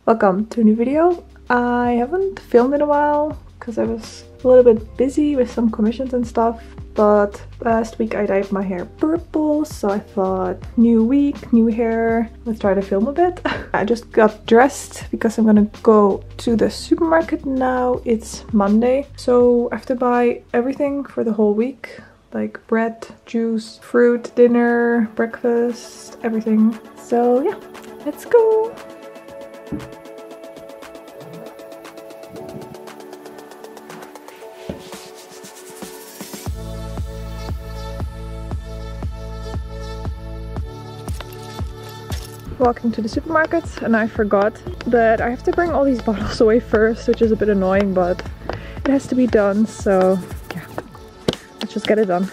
Welcome to a new video. I haven't filmed in a while because I was a little bit busy with some commissions and stuff, but last week I dyed my hair purple, so I thought new week, new hair, let's try to film a bit. I just got dressed because I'm gonna go to the supermarket now. It's Monday, so I have to buy everything for the whole week, like bread, juice, fruit, dinner, breakfast, everything. So yeah, let's go! Walking to the supermarket, and I forgot that I have to bring all these bottles away first, which is a bit annoying, but it has to be done, so yeah, let's just get it done.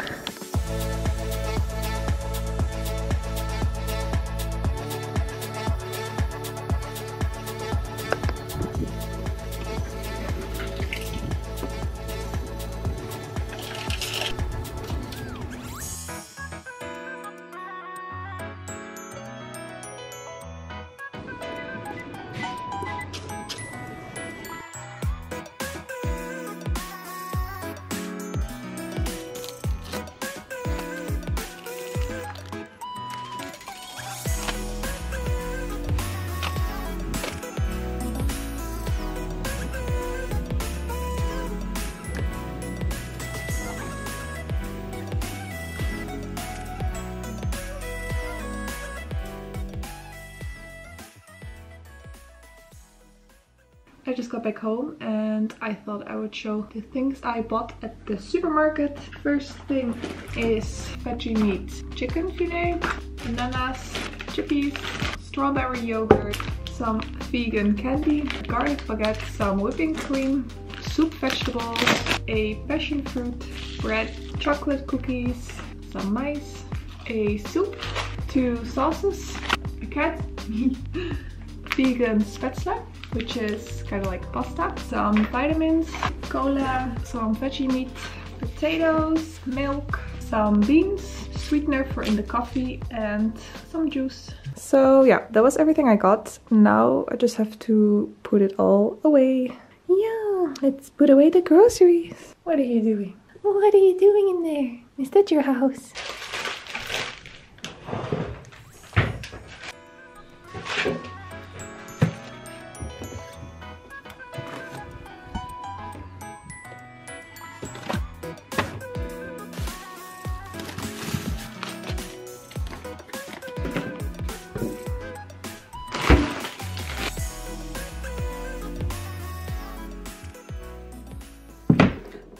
I just got back home and I thought I would show the things I bought at the supermarket. First thing is veggie meat, chicken filet, bananas, chippies, strawberry yogurt, some vegan candy, garlic baguette, some whipping cream, soup vegetables, a passion fruit, bread, chocolate cookies, some mice, a soup, 2 sauces, a cat, vegan spätzle, which is kind of like pasta, some vitamins, cola, some veggie meat, potatoes, milk, some beans, sweetener for in the coffee, and some juice. So yeah, that was everything I got. Now I just have to put it all away. Yeah, let's put away the groceries. What are you doing? What are you doing in there? Is that your house?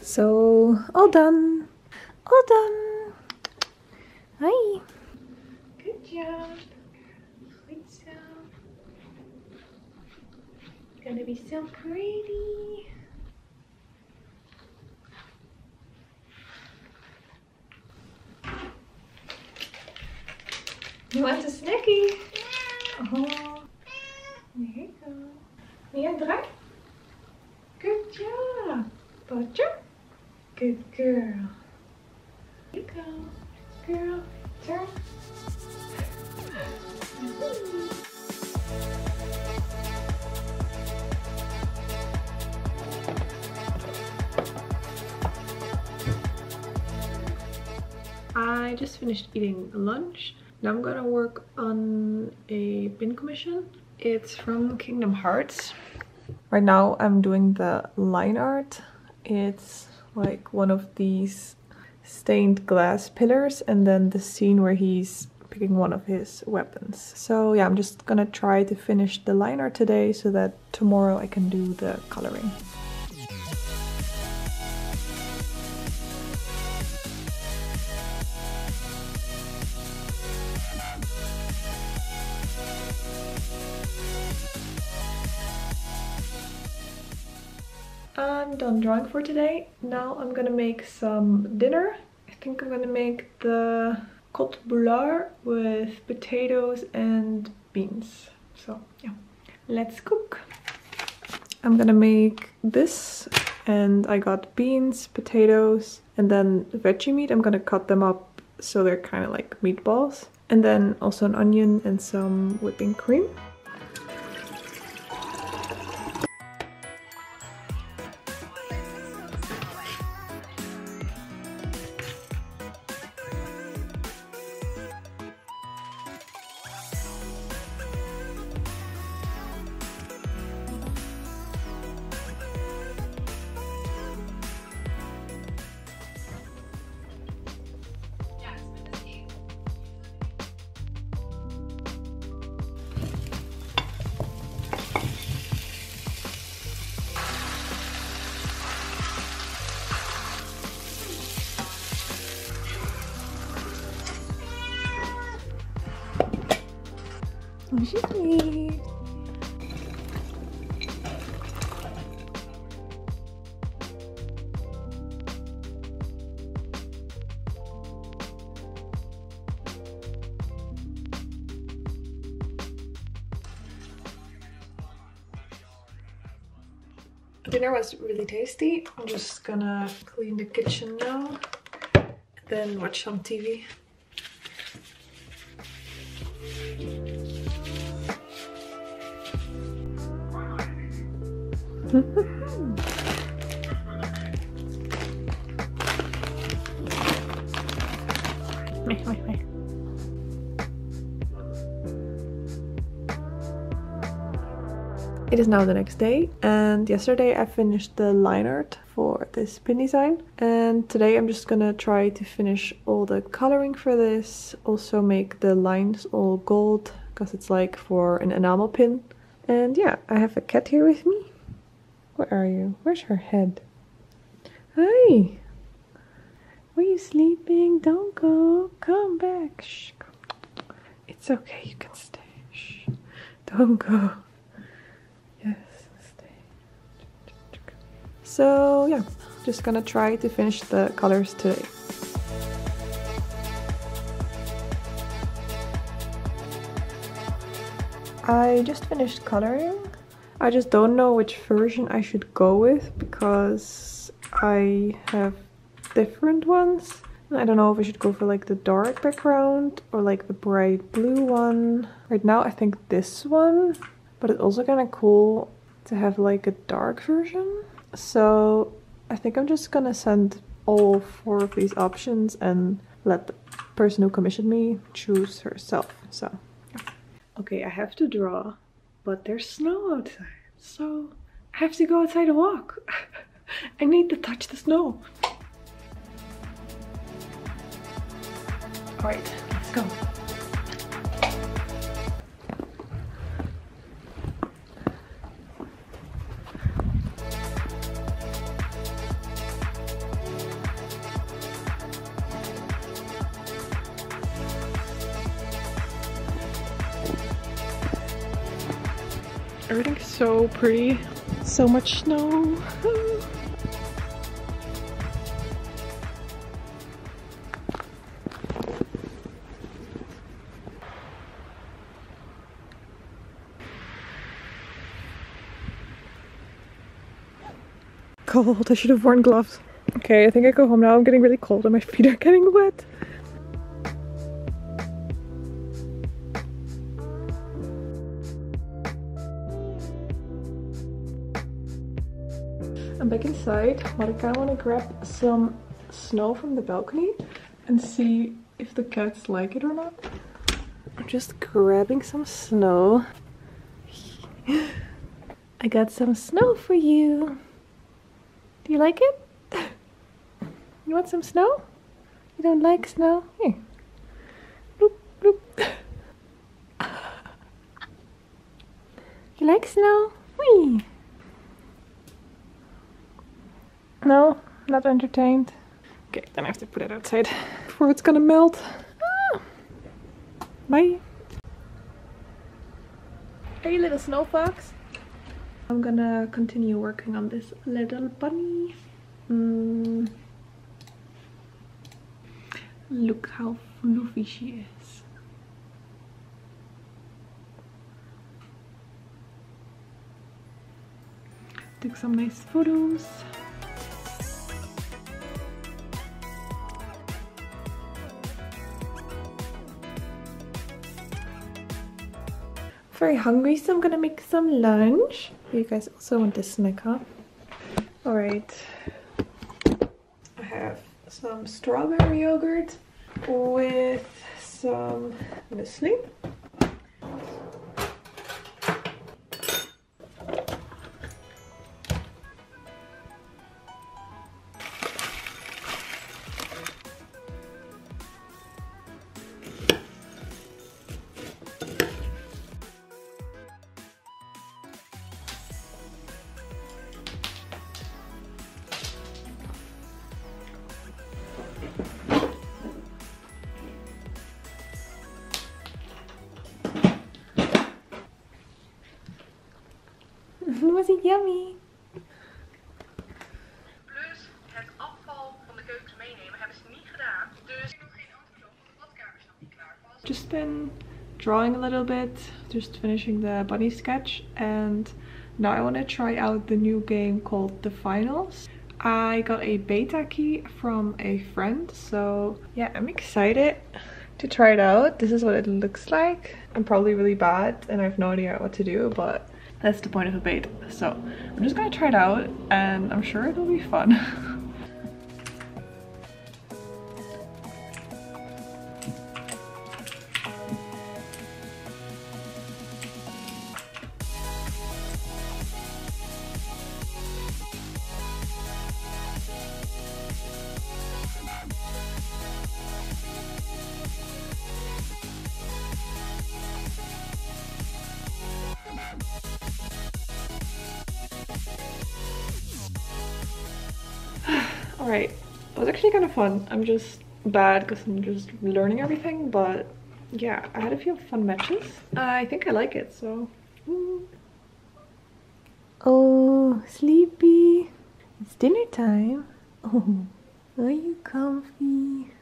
So, all done. All done. Hi. Good job. Good job. Gonna be so pretty. You want a snacky? Oh. There you go. Meer draai. Good job. Butcher. Good girl. Here you go. Girl, turn. I just finished eating lunch. Now I'm gonna work on a bin commission. It's from Kingdom Hearts. Right now I'm doing the line art. It's like one of these stained glass pillars and then the scene where he's picking one of his weapons. So yeah, I'm just gonna try to finish the line art today so that tomorrow I can do the coloring. I'm done drawing for today. Now I'm gonna make some dinner. I think I'm gonna make the cote boulard with potatoes and beans. So yeah, let's cook. I'm gonna make this, and I got beans, potatoes, and then veggie meat. I'm gonna cut them up so they're kind of like meatballs. And then also an onion and some whipping cream. She's sweet. Dinner was really tasty. I'm just gonna clean the kitchen now, then watch some TV. It is now the next day, and yesterday I finished the line art for this pin design, and today I'm just gonna try to finish all the coloring for this, also make the lines all gold because it's like for an enamel pin. And yeah, I have a cat here with me. Where are you? Where's her head? Hi! Were you sleeping? Don't go. Come back. Shh. It's okay, you can stay. Shh. Don't go. Yes, stay. So yeah, just gonna try to finish the colors today. I just finished coloring. I just don't know which version I should go with because I have different ones. I don't know if I should go for like the dark background or like the bright blue one. Right now I think this one, but it's also kind of cool to have like a dark version. So I think I'm just gonna send all 4 of these options and let the person who commissioned me choose herself. So yeah. Okay, I have to draw, but there's snow outside, so I have to go outside and walk. I need to touch the snow. Alright, let's go. Everything's so pretty. So much snow. Cold. I should have worn gloves. Okay, I think I go home now. I'm getting really cold and my feet are getting wet. I'm back inside, but I kind of want to grab some snow from the balcony and see if the cats like it or not. I'm just grabbing some snow. I got some snow for you. Do you like it? You want some snow? You don't like snow? Here. Bloop, bloop. You like snow? Whee! No, not entertained. Okay, then I have to put it outside before it's gonna melt. Ah. Bye. Hey, little snow fox. I'm gonna continue working on this little bunny. Look how fluffy she is. Took some nice photos. Very hungry, so I'm gonna make some lunch. You guys also want a snack, huh? Alright. I have some strawberry yogurt with some muesli. Was it yummy? Plus het afval van de keuken meenemen hebben ze niet gedaan. Dus nog geen antwoord op, want de badkamer is nog niet klaar. Just been drawing a little bit, just finishing the bunny sketch, and now I want to try out the new game called The Finals. I got a beta key from a friend, so yeah, I'm excited to try it out. This is what it looks like. I'm probably really bad and I have no idea what to do, but that's the point of a beta. So I'm just gonna try it out and I'm sure it'll be fun. Alright, it was actually kind of fun. I'm just bad because I'm just learning everything, but yeah, I had a few fun matches. I think I like it, so... Oh, sleepy. It's dinner time. Oh, are you comfy?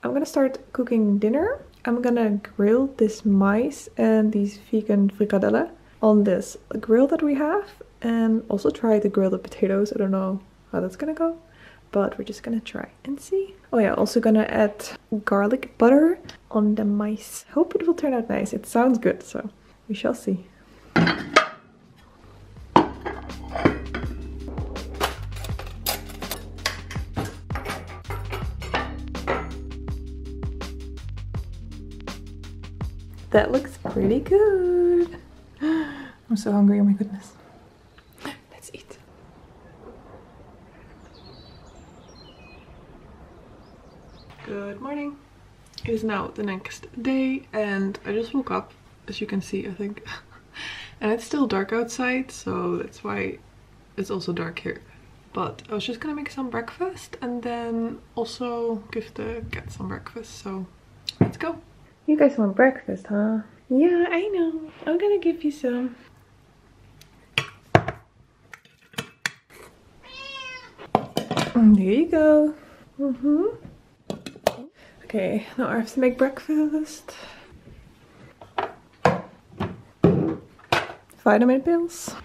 I'm gonna start cooking dinner. I'm gonna grill this mice and these vegan frikadellen on this grill that we have, and also try to grill the potatoes. I don't know how that's gonna go, but we're just gonna try and see. Oh yeah, also gonna add garlic butter on the mice. Hope it will turn out nice. It sounds good, so we shall see. That looks pretty good. I'm so hungry, oh my goodness. Let's eat. Good morning. It is now the next day and I just woke up, as you can see, I think. And it's still dark outside, so that's why it's also dark here. But I was just gonna make some breakfast and then also give the cat some breakfast, so let's go. You guys want breakfast, huh? Yeah, I know. I'm gonna give you some. There you go. Okay, now I have to make breakfast. Vitamin pills.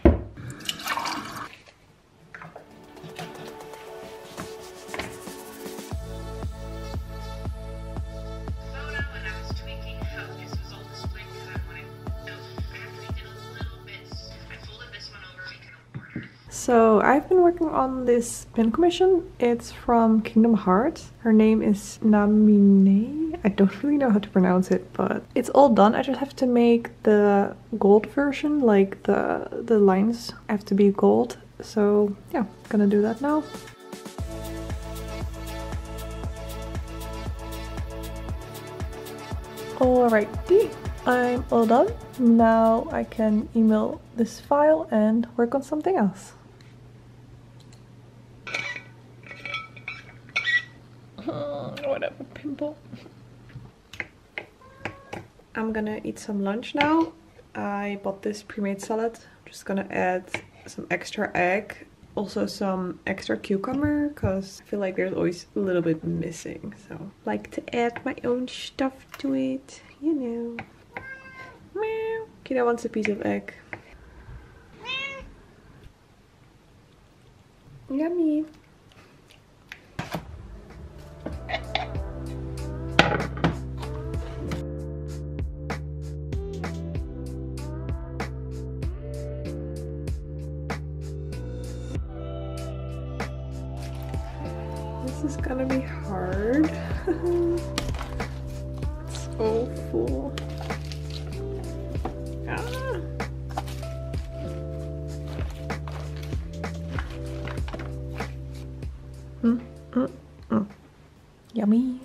So I've been working on this pin commission. It's from Kingdom Hearts. Her name is Namine. I don't really know how to pronounce it, but it's all done. I just have to make the gold version, like the lines have to be gold. So yeah, gonna do that now. Alrighty, I'm all done. Now I can email this file and work on something else. Whatever, pimple. I'm gonna eat some lunch now. I bought this pre-made salad. I'm just gonna add some extra egg, also some extra cucumber, because I feel like there's always a little bit missing. So I like to add my own stuff to it, you know. Meow. Kida wants a piece of egg. Yummy. This is gonna be hard. It's so full. Ah. Yummy.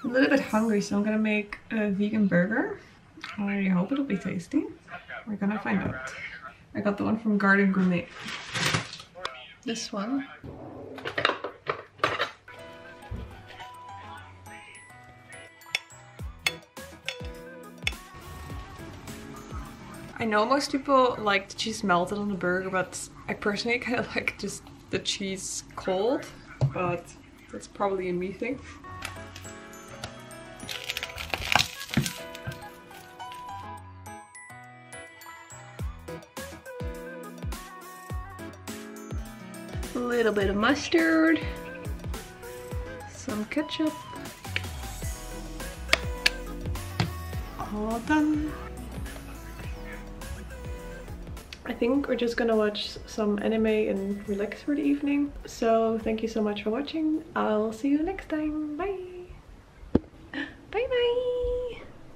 I'm a little bit hungry, so I'm gonna make a vegan burger. I hope it'll be tasty. We're gonna find out. I got the one from Garden Gourmet. This one. I know most people like the cheese melted on the burger, but I personally kind of like just the cheese cold, but that's probably a me thing. A little bit of mustard, some ketchup, all done. I think we're just gonna watch some anime and relax for the evening. So thank you so much for watching. I'll see you next time. Bye! Bye bye!